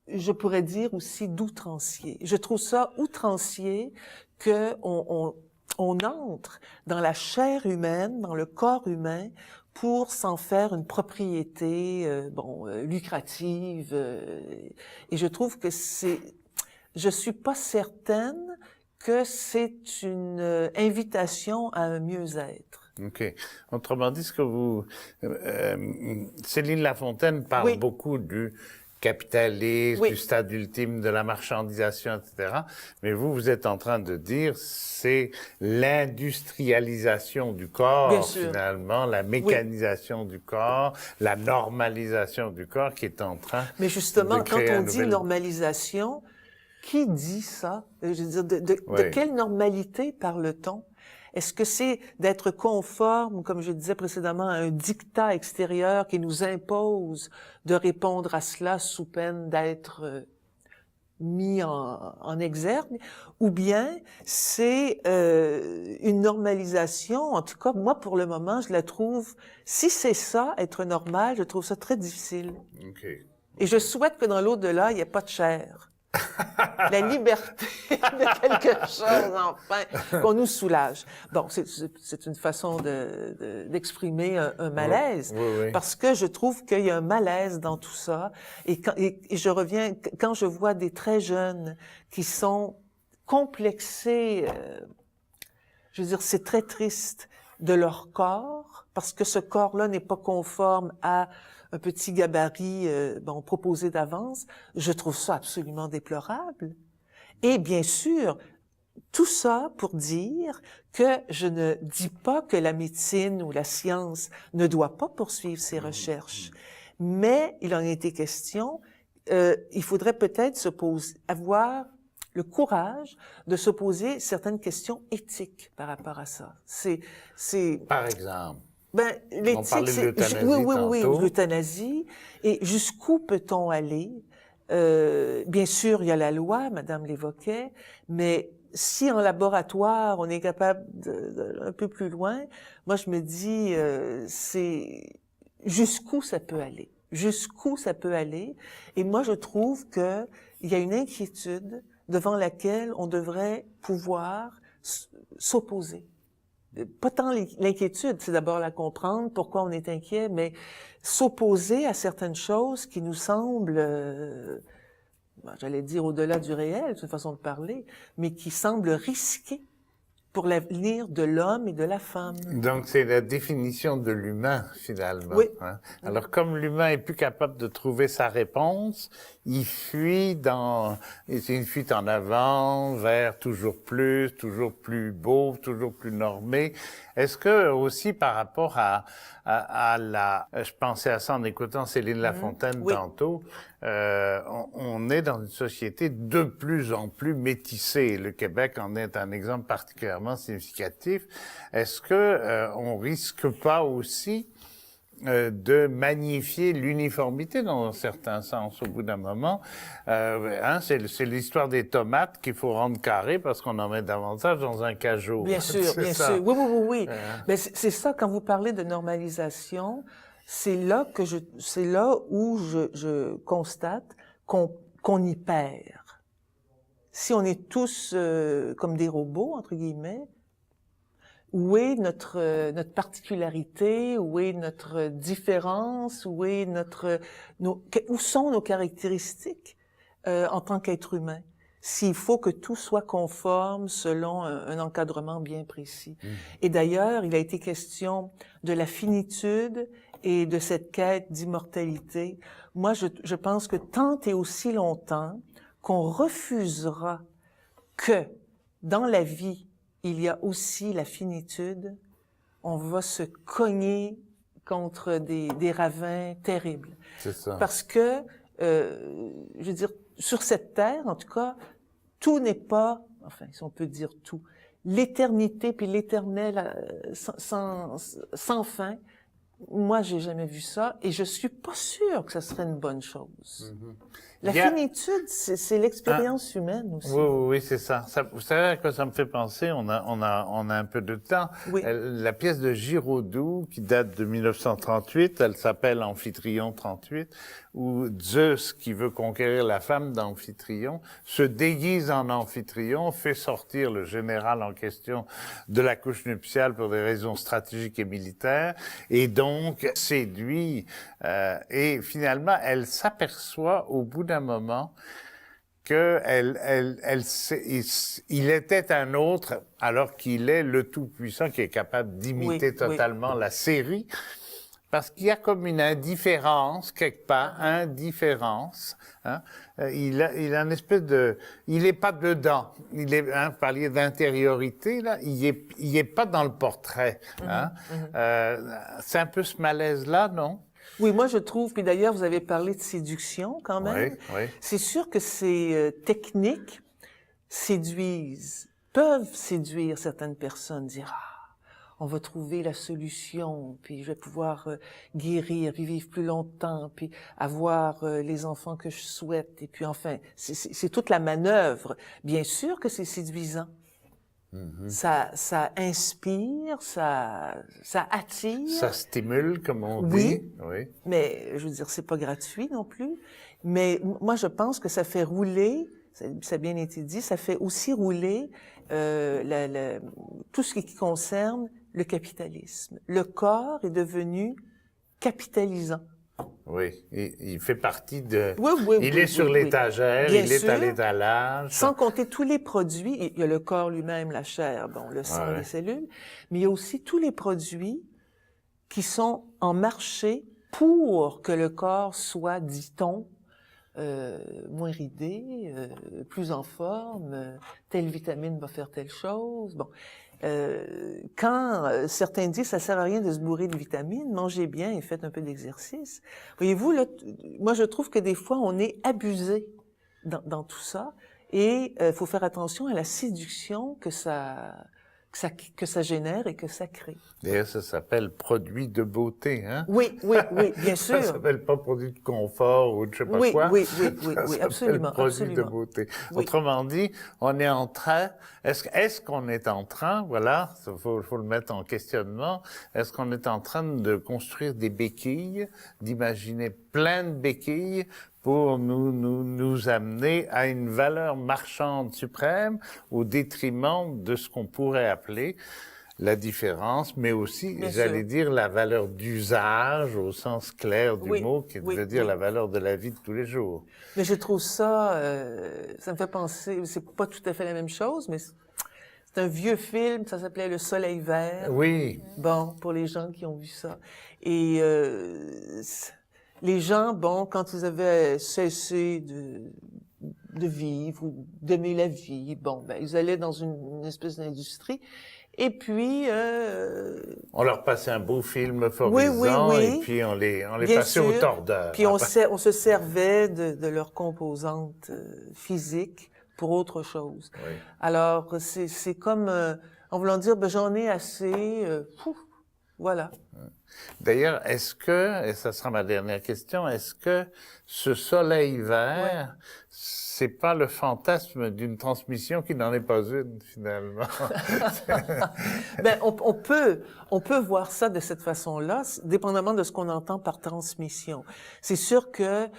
je pourrais dire aussi d'outrancier. Je trouve ça outrancier que on entre dans la chair humaine, dans le corps humain, pour s'en faire une propriété lucrative. Et je trouve que je suis pas certaine que c'est une invitation à un mieux-être. OK. Autrement dit, Céline Lafontaine parle beaucoup du capitalisme, du stade ultime de la marchandisation, etc. Mais vous êtes en train de dire c'est l'industrialisation du corps, finalement, la mécanisation du corps, la normalisation du corps qui est en train Mais justement, de créer quand on dit normalisation, qui dit ça? Je veux dire, de quelle normalité parle-t-on? Est-ce que c'est d'être conforme, comme je disais précédemment, à un diktat extérieur qui nous impose de répondre à cela sous peine d'être mis en exergue? Ou bien c'est une normalisation, en tout cas, moi, pour le moment, je la trouve, si c'est ça, être normal, je trouve ça très difficile. Okay. Et je souhaite que dans l'au-delà, il n'y ait pas de chair. La liberté de quelque chose, enfin, qu'on nous soulage. Bon, c'est une façon d'exprimer un malaise, parce que je trouve qu'il y a un malaise dans tout ça. Et je reviens, quand je vois des très jeunes qui sont complexés, je veux dire, c'est très triste de leur corps, parce que ce corps-là n'est pas conforme à un petit gabarit proposé d'avance. Je trouve ça absolument déplorable. Et bien sûr, tout ça pour dire que je ne dis pas que la médecine ou la science ne doit pas poursuivre ses recherches, mais il en a été question, il faudrait peut-être avoir le courage de se poser certaines questions éthiques par rapport à ça. Par exemple? L'éthique, on parlait de l'euthanasie oui, tantôt. l'euthanasie. Et jusqu'où peut-on aller? Bien sûr, il y a la loi, Madame l'évoquait, mais si en laboratoire, on est capable un peu plus loin, moi, je me dis, c'est jusqu'où ça peut aller? Jusqu'où ça peut aller? Et moi, je trouve que il y a une inquiétude devant laquelle on devrait pouvoir s'opposer. Pas tant l'inquiétude, c'est d'abord la comprendre, pourquoi on est inquiet, mais s'opposer à certaines choses qui nous semblent, j'allais dire au-delà du réel, c'est une façon de parler, mais qui semblent risquées pour l'avenir de l'homme et de la femme. Donc, c'est la définition de l'humain, finalement. Oui. Hein? Alors, comme l'humain est plus capable de trouver sa réponse, c'est une fuite en avant, vers toujours plus beau, toujours plus normé. Est-ce que, aussi, par rapport je pensais à ça en écoutant Céline Lafontaine tantôt, on est dans une société de plus en plus métissée. Le Québec en est un exemple particulièrement significatif. Est-ce que on risque pas aussi de magnifier l'uniformité dans un certain sens au bout d'un moment? C'est l'histoire des tomates qu'il faut rendre carrées parce qu'on en met davantage dans un cajot. Bien sûr, bien sûr. Oui. Mais c'est ça, quand vous parlez de normalisation, c'est là où je constate qu'on y perd. Si on est tous comme des robots, entre guillemets, où est notre particularité, où est notre différence, où sont nos caractéristiques en tant qu'être humain, s'il faut que tout soit conforme selon un encadrement bien précis. Et d'ailleurs, il a été question de la finitude et de cette quête d'immortalité. Moi, je pense que tant et aussi longtemps qu'on refusera que dans la vie, il y a aussi la finitude, on va se cogner contre des ravins terribles. C'est ça. Parce que, je veux dire, sur cette terre, en tout cas, tout n'est pas, enfin, si on peut dire tout, l'éternité puis l'éternel sans fin. Moi, j'ai jamais vu ça et je suis pas sûre que ça serait une bonne chose. La finitude, c'est l'expérience humaine aussi. Oui, c'est ça. Vous savez à quoi ça me fait penser? On a un peu de temps. Oui. La pièce de Giraudoux, qui date de 1938, elle s'appelle Amphitryon 38, où Zeus, qui veut conquérir la femme d'Amphitryon, se déguise en Amphitryon, fait sortir le général en question de la couche nuptiale pour des raisons stratégiques et militaires, et donc séduit. Et finalement, elle s'aperçoit au bout d'un moment que il était un autre, alors qu'il est le Tout-Puissant qui est capable d'imiter totalement la série, parce qu'il y a comme une indifférence quelque part, indifférence. Hein? Il a une espèce il est pas dedans. Il est, vous parliez d'intériorité là, il est pas dans le portrait. Hein? C'est un peu ce malaise-là, non? Oui, moi je trouve, puis d'ailleurs vous avez parlé de séduction quand même. Oui. C'est sûr que ces techniques peuvent séduire certaines personnes, dire on va trouver la solution, puis je vais pouvoir guérir, puis vivre plus longtemps, puis avoir les enfants que je souhaite, et puis enfin, c'est toute la manœuvre. Bien sûr que c'est séduisant. Ça inspire, ça attire. Ça stimule, comme on dit. Oui. Mais je veux dire, c'est pas gratuit non plus. Mais moi, je pense que ça fait rouler, ça a bien été dit, ça fait aussi rouler tout ce qui concerne le capitalisme. Le corps est devenu capitalisant. Oui, il fait partie de... Oui, il est sur l'étagère, il est à l'étalage. Sans compter tous les produits. Il y a le corps lui-même, la chair, bon, le sang, les cellules, mais il y a aussi tous les produits qui sont en marché pour que le corps soit, dit-on, moins ridé, plus en forme, telle vitamine va faire telle chose. Bon, quand certains disent ça sert à rien de se bourrer de vitamines, mangez bien et faites un peu d'exercice. Voyez-vous, là, moi je trouve que des fois on est abusé dans tout ça et faut faire attention à la séduction que ça génère et que ça crée. D'ailleurs, ça s'appelle produit de beauté, hein? Oui, bien sûr. Ça s'appelle pas produit de confort ou de je sais pas quoi. Oui, Ça absolument, produit de beauté. Oui. Autrement dit, on est en train, est-ce qu'on est en train, voilà, faut le mettre en questionnement, est-ce qu'on est en train de construire des béquilles, d'imaginer plein de béquilles pour nous amener à une valeur marchande suprême au détriment de ce qu'on pourrait appeler la différence, mais aussi, j'allais dire, la valeur d'usage au sens clair du mot, qui veut dire la valeur de la vie de tous les jours. Mais je trouve ça, ça me fait penser, c'est pas tout à fait la même chose, mais c'est un vieux film, ça s'appelait Le Soleil vert. Oui. Bon, pour les gens qui ont vu ça. Et les gens, bon, quand ils avaient cessé de vivre ou d'aimer la vie, bon, ben ils allaient dans une espèce d'industrie. Et puis... on leur passait un beau film euphorisant, et puis on les passait au tordeur. Puis on se servait de leurs composantes physiques pour autre chose. Oui. Alors, c'est comme, en voulant dire, ben, j'en ai assez, voilà. D'ailleurs, est-ce que, et ça sera ma dernière question, est-ce que ce soleil vert, c'est pas le fantasme d'une transmission qui n'en est pas une, finalement? Ben, on peut voir ça de cette façon-là, dépendamment de ce qu'on entend par transmission. C'est sûr que,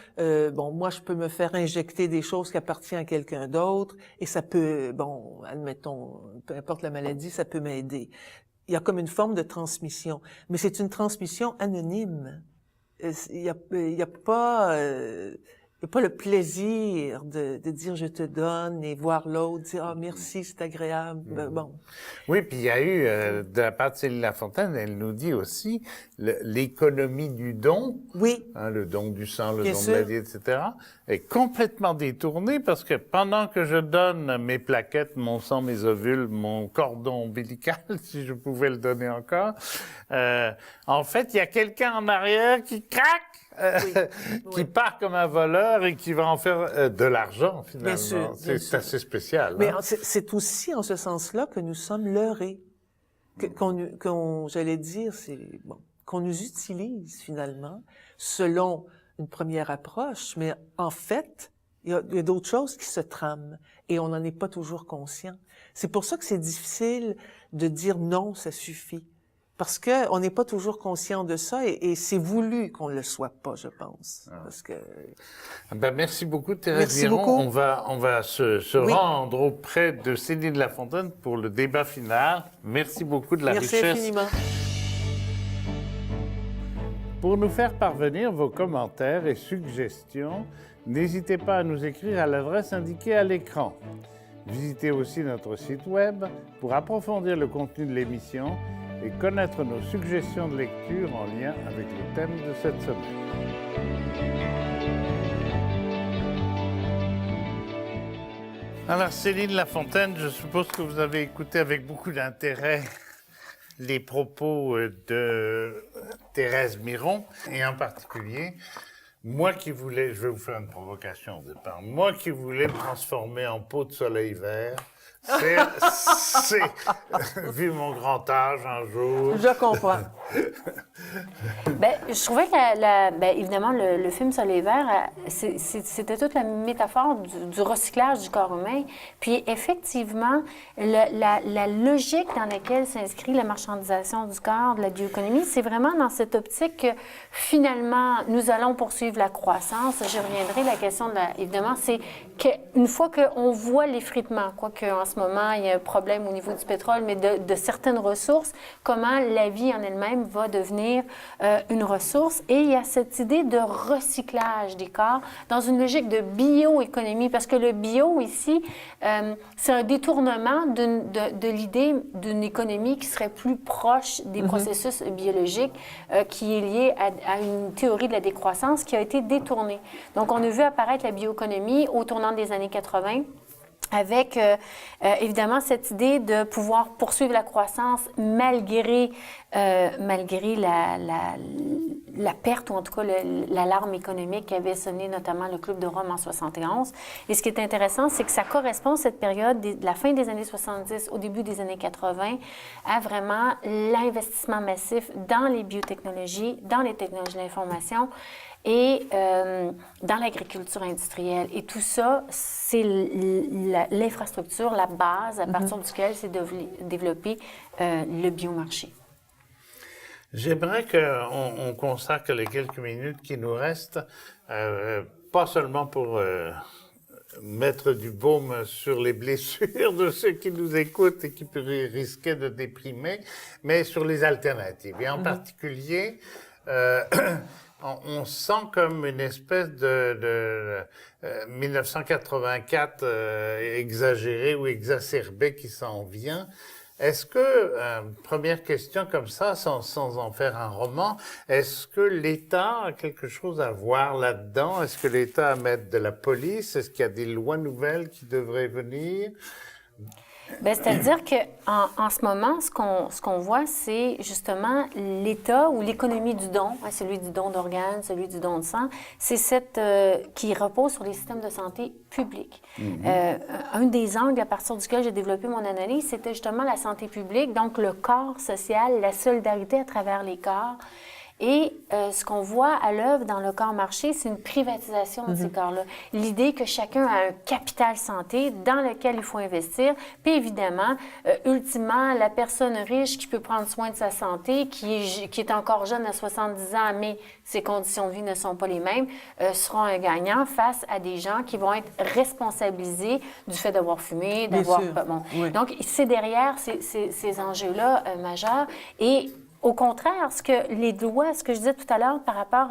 bon, moi, je peux me faire injecter des choses qui appartiennent à quelqu'un d'autre, et ça peut, bon, admettons, peu importe la maladie, ça peut m'aider. Il y a comme une forme de transmission, mais c'est une transmission anonyme. Il y a pas le plaisir de dire je te donne et voir l'autre dire ah merci c'est agréable. Bon. Oui, puis il y a eu de la part de Céline Lafontaine, elle nous dit aussi l'économie du don. Oui. Hein, le don du sang, le Bien don sûr. de la vie, etc. est complètement détournée parce que pendant que je donne mes plaquettes, mon sang, mes ovules, mon cordon ombilical, si je pouvais le donner encore, en fait, il y a quelqu'un en arrière qui craque. Qui part comme un voleur et qui va en faire de l'argent, finalement. Bien sûr, c'est assez spécial. Mais hein? c'est aussi en ce sens-là que nous sommes leurrés. J'allais dire, c'est bon, qu'on nous utilise finalement selon une première approche, mais en fait, il y a d'autres choses qui se trament et on n'en est pas toujours conscient. C'est pour ça que c'est difficile de dire non, ça suffit. Parce que on n'est pas toujours conscient de ça et c'est voulu qu'on le soit pas, je pense. Parce que ben merci beaucoup Thérèse Merci Biron. beaucoup. On va se rendre auprès de Céline Lafontaine pour le débat final. Merci beaucoup de la merci richesse. infiniment. Pour nous faire parvenir vos commentaires et suggestions, n'hésitez pas à nous écrire à l'adresse indiquée à l'écran. Visitez aussi notre site web pour approfondir le contenu de l'émission et connaître nos suggestions de lecture en lien avec le thème de cette semaine. Alors Céline Lafontaine, je suppose que vous avez écouté avec beaucoup d'intérêt les propos de Thérèse Biron, et en particulier, moi qui voulais, je vais vous faire une provocation au départ, moi qui voulais me transformer en peau de soleil vert, c'est vu mon grand âge un jour. Je comprends. Ben, je trouvais que, ben, évidemment, le film Soleil vert, c'était toute la métaphore du recyclage du corps humain. Puis, effectivement, la logique dans laquelle s'inscrit la marchandisation du corps, de la bioéconomie, c'est vraiment dans cette optique que, finalement, nous allons poursuivre la croissance. Je reviendrai, la question, évidemment, c'est qu'une fois qu'on voit l'effritement, quoique en ce moment, il y a un problème au niveau du pétrole, mais de certaines ressources, comment la vie en elle-même même va devenir une ressource. Et il y a cette idée de recyclage des corps dans une logique de bioéconomie, parce que le bio ici, c'est un détournement de l'idée d'une économie qui serait plus proche des processus biologiques, qui est liée à une théorie de la décroissance qui a été détournée. Donc, on a vu apparaître la bioéconomie au tournant des années 80, avec évidemment cette idée de pouvoir poursuivre la croissance malgré la perte, ou en tout cas l'alarme économique qu'avait sonné notamment le Club de Rome en 71. Et ce qui est intéressant, c'est que ça correspond, cette période de la fin des années 70 au début des années 80, à vraiment l'investissement massif dans les biotechnologies, dans les technologies de l'information, et dans l'agriculture industrielle. Et tout ça, c'est l'infrastructure, la base à partir duquel s'est développé le biomarché. J'aimerais qu'on consacre les quelques minutes qui nous restent, pas seulement pour mettre du baume sur les blessures de ceux qui nous écoutent et qui risquaient de déprimer, mais sur les alternatives. Et en particulier, on sent comme une espèce de 1984 exagéré ou exacerbé qui s'en vient. Est-ce que, première question comme ça, sans en faire un roman, est-ce que l'État a quelque chose à voir là-dedans? Est-ce que l'État a à mettre de la police? Est-ce qu'il y a des lois nouvelles qui devraient venir? Bien, c'est-à-dire qu'en ce moment, ce qu'on voit, c'est justement l'État ou l'économie du don, hein, celui du don d'organes, celui du don de sang, c'est cette qui repose sur les systèmes de santé publics. Un des angles à partir duquel j'ai développé mon analyse, c'était justement la santé publique, donc le corps social, la solidarité à travers les corps. Et ce qu'on voit à l'œuvre dans le corps marché, c'est une privatisation de ces corps-là. L'idée que chacun a un capital santé dans lequel il faut investir. Puis évidemment, ultimement, la personne riche qui peut prendre soin de sa santé, qui est encore jeune à 70 ans, mais ses conditions de vie ne sont pas les mêmes, sera un gagnant face à des gens qui vont être responsabilisés du fait d'avoir fumé, d'avoir... Bon. Oui. Donc, c'est derrière ces enjeux-là majeurs. Et au contraire, ce que les lois, ce que je disais tout à l'heure par rapport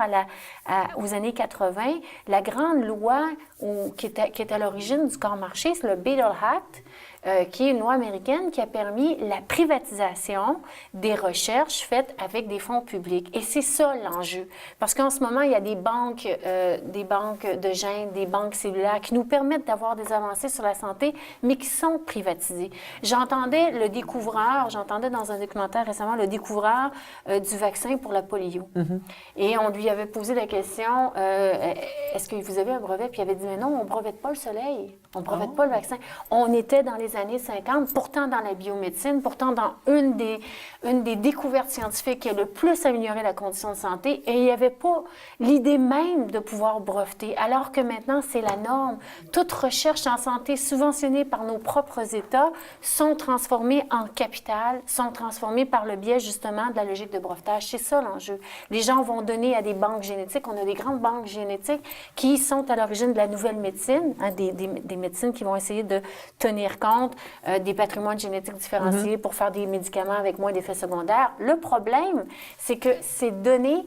aux années 80, la grande loi qui est à l'origine du corps marché, c'est le Beadle Act, qui est une loi américaine qui a permis la privatisation des recherches faites avec des fonds publics. Et c'est ça l'enjeu. Parce qu'en ce moment, il y a des banques de gènes, des banques cellulaires qui nous permettent d'avoir des avancées sur la santé, mais qui sont privatisées. J'entendais dans un documentaire récemment le découvreur du vaccin pour la polio. Et on lui avait posé la question, est-ce que vous avez un brevet? Puis il avait dit, mais non, on ne brevette pas le soleil, on ne brevette pas le vaccin. On était dans les années 50, pourtant dans la biomédecine, pourtant dans une des découvertes scientifiques qui a le plus amélioré la condition de santé, et il n'y avait pas l'idée même de pouvoir breveter, alors que maintenant, c'est la norme. Toute recherche en santé subventionnée par nos propres États sont transformées en capital, sont transformées par le biais, justement, de la logique de brevetage. C'est ça l'enjeu. Les gens vont donner à des banques génétiques. On a des grandes banques génétiques qui sont à l'origine de la nouvelle médecine, hein, des médecines qui vont essayer de tenir compte des patrimoines génétiques différenciés pour faire des médicaments avec moins d'effets secondaires. Le problème, c'est que ces données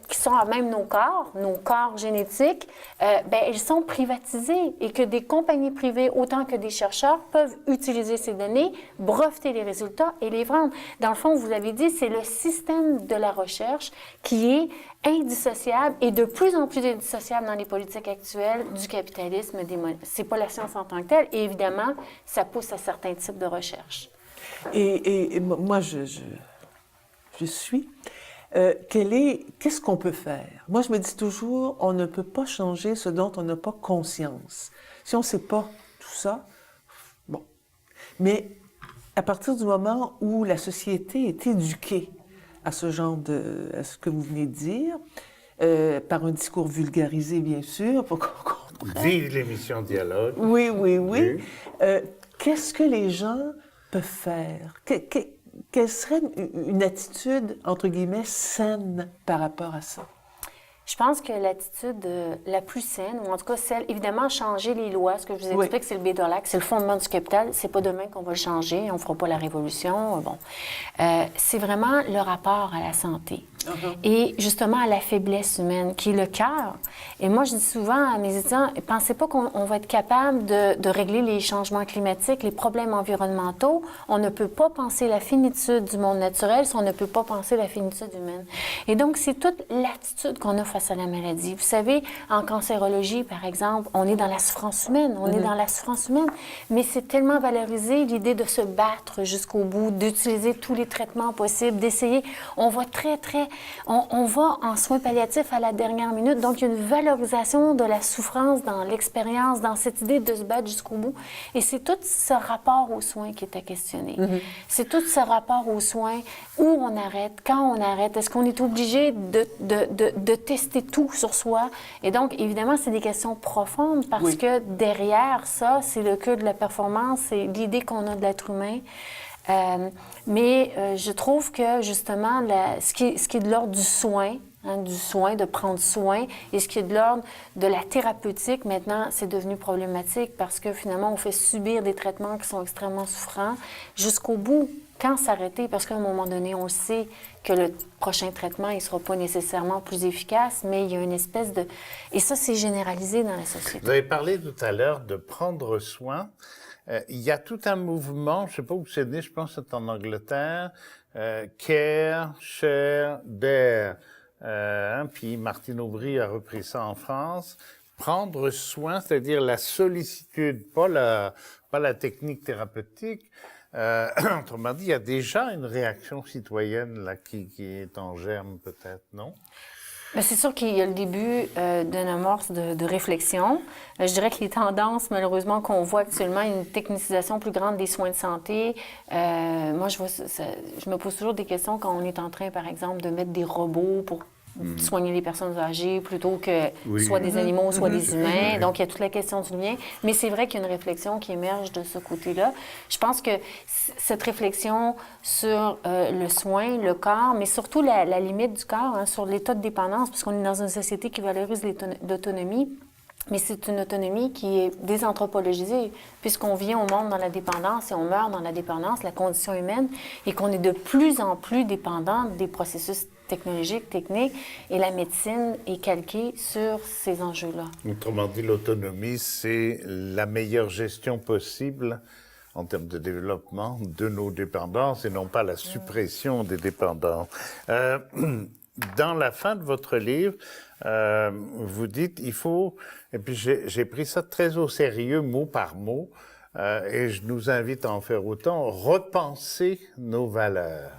qui sont à même nos corps génétiques, elles sont privatisées et que des compagnies privées, autant que des chercheurs, peuvent utiliser ces données, breveter les résultats et les vendre. Dans le fond, vous avez dit, c'est le système de la recherche qui est indissociable et de plus en plus indissociable dans les politiques actuelles du capitalisme. C'est pas la science en tant que telle. Et évidemment, ça pousse à certains types de recherche. Et moi, je suis... qu'est-ce qu'on peut faire? Moi, je me dis toujours, on ne peut pas changer ce dont on n'a pas conscience. Si on ne sait pas tout ça, bon. Mais à partir du moment où la société est éduquée à ce ce que vous venez de dire, par un discours vulgarisé, bien sûr, pour qu'on comprenne. Vive l'émission Dialogue. Oui. Qu'est-ce que les gens peuvent faire? Quelle serait une attitude, entre guillemets, saine par rapport à ça? Je pense que l'attitude la plus saine, ou en tout cas celle, évidemment, changer les lois, ce que je vous explique, c'est le BDOLAC, c'est le fondement du capital, c'est pas demain qu'on va le changer, on fera pas la révolution, bon. C'est vraiment le rapport à la santé. Et justement à la faiblesse humaine, qui est le cœur. Et moi, je dis souvent à mes étudiants, pensez pas qu'on va être capable de régler les changements climatiques, les problèmes environnementaux. On ne peut pas penser la finitude du monde naturel si on ne peut pas penser la finitude humaine. Et donc, c'est toute l'attitude qu'on a face à la maladie. Vous savez, en cancérologie, par exemple, on est dans la souffrance humaine, on est dans la souffrance humaine, mais c'est tellement valorisé l'idée de se battre jusqu'au bout, d'utiliser tous les traitements possibles, d'essayer. On va on va en soins palliatifs à la dernière minute. Donc, il y a une valorisation de la souffrance dans l'expérience, dans cette idée de se battre jusqu'au bout. Et c'est tout ce rapport aux soins qui est à questionner. C'est tout ce rapport aux soins, où on arrête, quand on arrête. Est-ce qu'on est obligé de tester tout sur soi? Et donc, évidemment, c'est des questions profondes parce que derrière ça, c'est le cœur de la performance, c'est l'idée qu'on a de l'être humain. Mais je trouve que, justement, ce qui est de l'ordre du soin, de prendre soin, et ce qui est de l'ordre de la thérapeutique, maintenant, c'est devenu problématique parce que, finalement, on fait subir des traitements qui sont extrêmement souffrants jusqu'au bout. Quand s'arrêter? Parce qu'à un moment donné, on sait que le prochain traitement, il ne sera pas nécessairement plus efficace, mais il y a une espèce de... Et ça, c'est généralisé dans la société. Vous avez parlé tout à l'heure de prendre soin. Il y a tout un mouvement, je ne sais pas où c'est né, je pense que c'est en Angleterre, Care, Share, Dare. Puis Martine Aubry a repris ça en France. Prendre soin, c'est-à-dire la sollicitude, pas la technique thérapeutique. Autrement dit, il y a déjà une réaction citoyenne là qui est en germe peut-être, non? Bien, c'est sûr qu'il y a le début d'une amorce de réflexion. Je dirais que les tendances, malheureusement, qu'on voit actuellement, une technicisation plus grande des soins de santé. Moi, je me pose toujours des questions quand on est en train, par exemple, de mettre des robots pour soigner les personnes âgées plutôt que soit des animaux, soit des humains. Donc, il y a toute la question du lien. Mais c'est vrai qu'il y a une réflexion qui émerge de ce côté-là. Je pense que cette réflexion sur le soin, le corps, mais surtout la limite du corps, sur l'état de dépendance, puisqu'on est dans une société qui valorise l'autonomie, mais c'est une autonomie qui est désanthropologisée, puisqu'on vient au monde dans la dépendance et on meurt dans la dépendance, la condition humaine, et qu'on est de plus en plus dépendant des processus technologiques, techniques, et la médecine est calquée sur ces enjeux-là. Autrement dit, l'autonomie, c'est la meilleure gestion possible en termes de développement de nos dépendances et non pas la suppression des dépendances. Dans la fin de votre livre, vous dites, il faut, et puis j'ai pris ça très au sérieux, mot par mot, et je nous invite à en faire autant, repenser nos valeurs.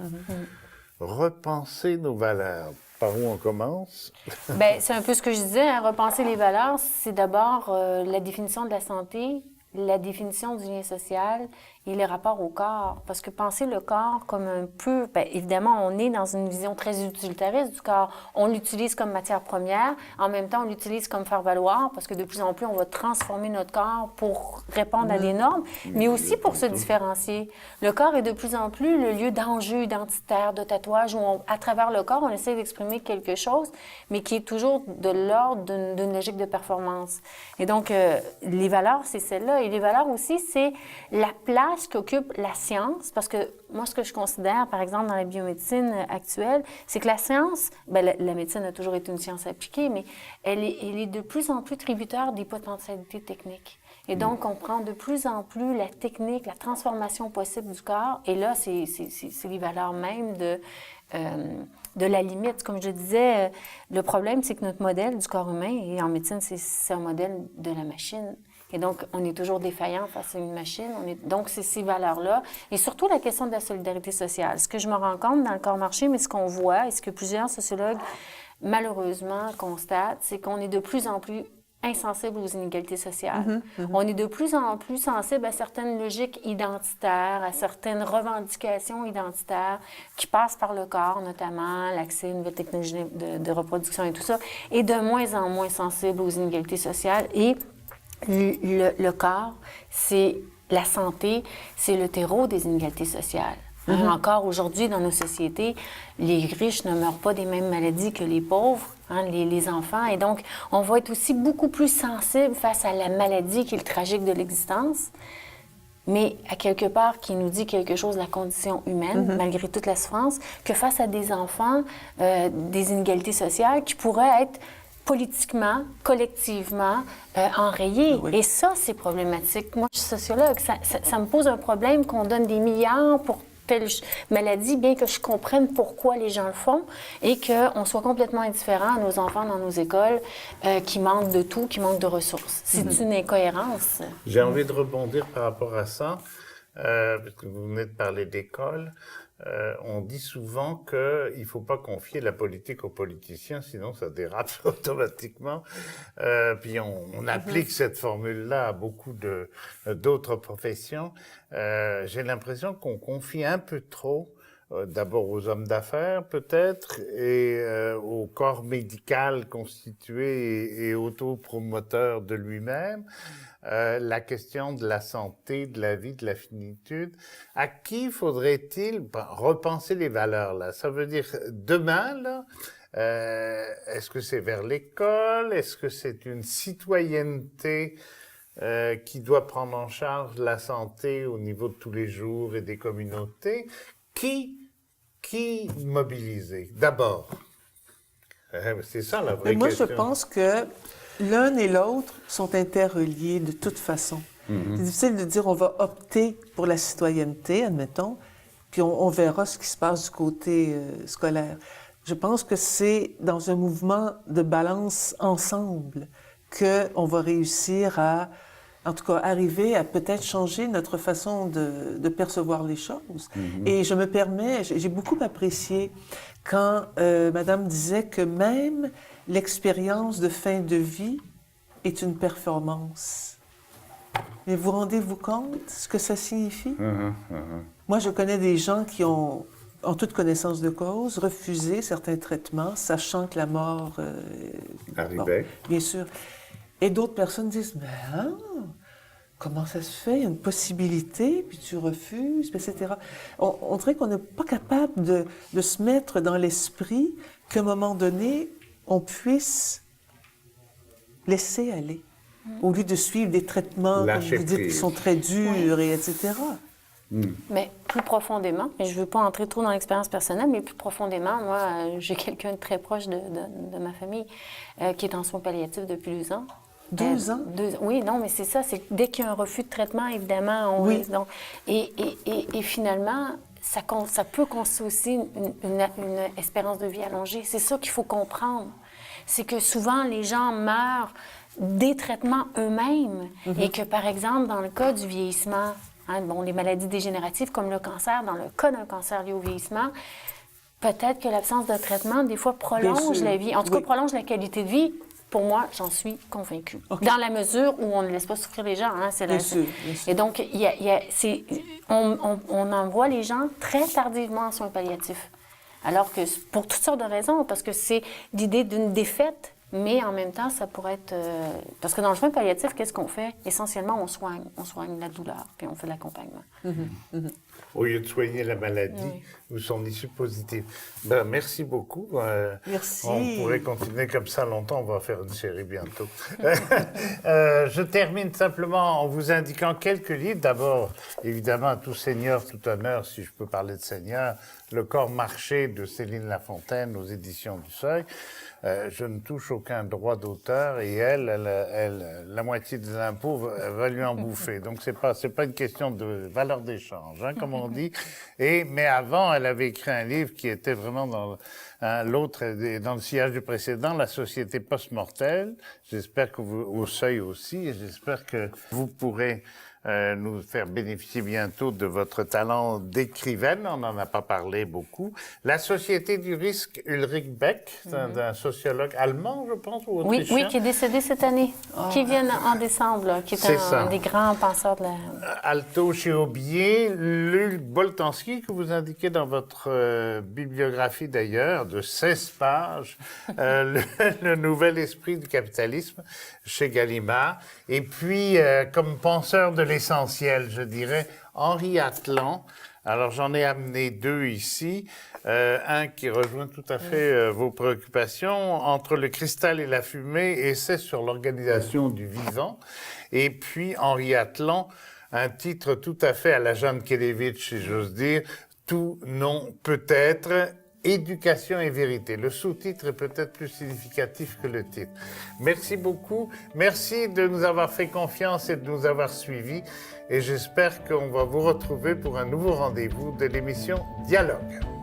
Repenser nos valeurs. Par où on commence? Bien, c'est un peu ce que je disais, repenser les valeurs, c'est d'abord la définition de la santé, la définition du lien social et les rapports au corps. Parce que penser le corps comme un peu... Bien, évidemment, on est dans une vision très utilitariste du corps. On l'utilise comme matière première. En même temps, on l'utilise comme faire-valoir parce que de plus en plus, on va transformer notre corps pour répondre à des normes, mais aussi pour se différencier. Le corps est de plus en plus le lieu d'enjeux identitaires, de tatouages, où à travers le corps, on essaie d'exprimer quelque chose, mais qui est toujours de l'ordre d'une logique de performance. Et donc, les valeurs, c'est celle-là. Et les valeurs aussi, c'est la place qu'occupe la science, parce que moi, ce que je considère, par exemple, dans la biomédecine actuelle, c'est que la science, bien, la médecine a toujours été une science appliquée, mais elle est de plus en plus tributaire des potentialités techniques. Et donc, on prend de plus en plus la technique, la transformation possible du corps, et là, c'est les valeurs même de la limite. Comme je disais, le problème, c'est que notre modèle du corps humain, et en médecine, c'est un modèle de la machine. Et donc, on est toujours défaillant face à une machine. Donc, c'est ces valeurs-là. Et surtout, la question de la solidarité sociale. Ce que je me rends compte dans le corps marché, mais ce qu'on voit, et ce que plusieurs sociologues, malheureusement, constatent, c'est qu'on est de plus en plus insensible aux inégalités sociales. On est de plus en plus sensible à certaines logiques identitaires, à certaines revendications identitaires qui passent par le corps, notamment l'accès aux nouvelles technologies de reproduction et tout ça, et de moins en moins sensible aux inégalités sociales. Et le corps, c'est la santé, c'est le terreau des inégalités sociales. Encore aujourd'hui, dans nos sociétés, les riches ne meurent pas des mêmes maladies que les pauvres, les enfants. Et donc, on va être aussi beaucoup plus sensible face à la maladie qui est le tragique de l'existence, mais à quelque part qui nous dit quelque chose de la condition humaine, malgré toute la souffrance, que face à des enfants, des inégalités sociales qui pourraient être politiquement, collectivement enrayées. Oui. Et ça, c'est problématique. Moi, je suis sociologue. Ça me pose un problème qu'on donne des milliards pour telle maladie, bien que je comprenne pourquoi les gens le font et qu'on soit complètement indifférent à nos enfants dans nos écoles qui manquent de tout, qui manquent de ressources. C'est une incohérence. J'ai envie de rebondir par rapport à ça, parce que vous venez de parler d'école. On dit souvent qu'il ne faut pas confier la politique aux politiciens, sinon ça dérape automatiquement. Puis on applique cette formule-là à beaucoup d'autres professions. J'ai l'impression qu'on confie un peu trop, d'abord aux hommes d'affaires peut-être, et au corps médical constitué et autopromoteur de lui-même. La question de la santé, de la vie, de la finitude. À qui faudrait-il repenser les valeurs, là? Ça veut dire, demain, là, est-ce que c'est vers l'école? Est-ce que c'est une citoyenneté qui doit prendre en charge la santé au niveau de tous les jours et des communautés? Qui mobiliser? D'abord. C'est ça la vraie question. Moi, je pense que l'un et l'autre sont interreliés de toute façon. C'est difficile de dire on va opter pour la citoyenneté, admettons, puis on verra ce qui se passe du côté scolaire. Je pense que c'est dans un mouvement de balance ensemble qu'on va réussir à, en tout cas, arriver à peut-être changer notre façon de percevoir les choses. Et je me permets, j'ai beaucoup apprécié quand Madame disait que même l'expérience de fin de vie est une performance. Mais vous rendez-vous compte ce que ça signifie? Moi, je connais des gens qui ont, en toute connaissance de cause, refusé certains traitements, sachant que la mort arrivait. Bon, bien sûr. Et d'autres personnes disent, mais comment ça se fait? Il y a une possibilité, puis tu refuses, etc. On dirait qu'on n'est pas capable de se mettre dans l'esprit qu'à un moment donné, on puisse laisser aller, au lieu de suivre des traitements, comme vous dites, qui sont très durs, et etc. Mais plus profondément, et je ne veux pas entrer trop dans l'expérience personnelle, mais plus profondément, moi, j'ai quelqu'un de très proche de ma famille qui est en soins palliatifs depuis 2 ans. 2 ans? Oui, non, mais c'est ça. C'est dès qu'il y a un refus de traitement, évidemment, on risque. Donc, et finalement, ça peut constituer aussi une espérance de vie allongée. C'est ça qu'il faut comprendre. C'est que souvent, les gens meurent des traitements eux-mêmes et que, par exemple, dans le cas du vieillissement, les maladies dégénératives comme le cancer, dans le cas d'un cancer lié au vieillissement, peut-être que l'absence de traitement, des fois, prolonge la vie. En tout cas, prolonge la qualité de vie. Pour moi, j'en suis convaincue. Dans la mesure où on ne laisse pas souffrir les gens. Bien sûr. Et donc, on envoie les gens très tardivement en soins palliatifs. Alors que, pour toutes sortes de raisons, parce que c'est l'idée d'une défaite, mais en même temps, ça pourrait être... parce que dans le soin palliatif, qu'est-ce qu'on fait? Essentiellement, on soigne la douleur, puis on fait de l'accompagnement. Au lieu de soigner la maladie ou son issue positive. Merci beaucoup. Merci. On pourrait continuer comme ça longtemps. On va faire une série bientôt. Je termine simplement en vous indiquant quelques livres. D'abord, évidemment, à tout seigneur, tout honneur, si je peux parler de seigneur, Le corps marché de Céline Lafontaine aux éditions du Seuil. Je ne touche aucun droit d'auteur et elle, la moitié des impôts va lui en bouffer. Donc c'est pas une question de valeur d'échange, comme on dit. Mais avant, elle avait écrit un livre qui était vraiment dans l'autre, dans le sillage du précédent, La société post-mortelle. J'espère que vous, au Seuil aussi, et j'espère que vous pourrez nous faire bénéficier bientôt de votre talent d'écrivaine. On n'en a pas parlé beaucoup. La société du risque, Ulrich Beck, d'un sociologue allemand, je pense, ou autrichien. Oui, qui est décédé cette année, qui vient en décembre, là, qui est un des grands penseurs de la... Alto chez Aubier, Luc Boltanski, que vous indiquez dans votre bibliographie d'ailleurs, de 16 pages, le nouvel esprit du capitalisme chez Gallimard. Et puis, comme penseur de l'essentiel, je dirais, Henri Atlan. Alors, j'en ai amené 2 ici. Un qui rejoint tout à fait vos préoccupations, Entre le cristal et la fumée, essai sur l'organisation du vivant. Et puis, Henri Atlan, un titre tout à fait à la Jeanne Kelevitch, si j'ose dire, Tout, non, peut-être, éducation et vérité. Le sous-titre est peut-être plus significatif que le titre. Merci beaucoup. Merci de nous avoir fait confiance et de nous avoir suivis. Et j'espère qu'on va vous retrouver pour un nouveau rendez-vous de l'émission Dialogue.